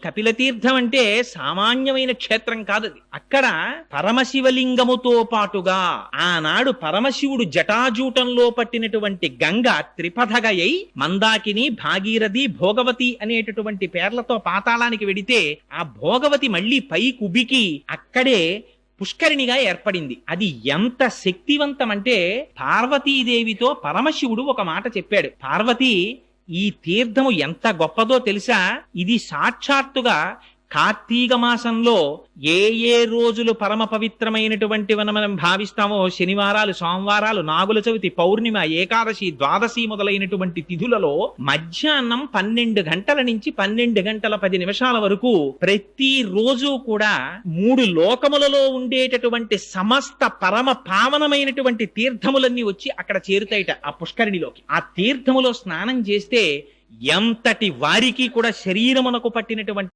కపిలతీర్థం అంటే సామాన్యమైన క్షేత్రం కాదది. అక్కడ పరమశివలింగముతో పాటుగా ఆనాడు పరమశివుడు జటాజూటంలో పట్టినటువంటి గంగ త్రిపథగయై మందాకిని, భాగీరథి, భోగవతి అనేటటువంటి పేర్లతో పాతాళానికి వెడితే ఆ భోగవతి మళ్ళీ పైకుబికి అక్కడే పుష్కరిణిగా ఏర్పడింది. అది ఎంత శక్తివంతం అంటే పార్వతీదేవితో పరమశివుడు ఒక మాట చెప్పాడు. పార్వతి, ఈ తీర్థము ఎంత గొప్పదో తెలుసా? ఇది సాక్షాత్తుగా కార్తీక మాసంలో ఏ ఏ రోజులు పరమ పవిత్రమైనటువంటి మనం భావిస్తామో, శనివారాలు, సోమవారాలు, నాగుల చవితి, పౌర్ణిమ, ఏకాదశి, ద్వాదశి మొదలైనటువంటి తిథులలో మధ్యాహ్నం 12 గంటల నుంచి 12 గంటల 10 నిమిషాల వరకు ప్రతి రోజు కూడా 3 లోకములలో ఉండేటటువంటి సమస్త పరమ పావనమైనటువంటి తీర్థములన్నీ వచ్చి అక్కడ చేరుతాయిట ఆ పుష్కరిణిలోకి. ఆ తీర్థములో స్నానం చేస్తే ఎంతటి వారికి కూడా శరీరమునకు పట్టినటువంటి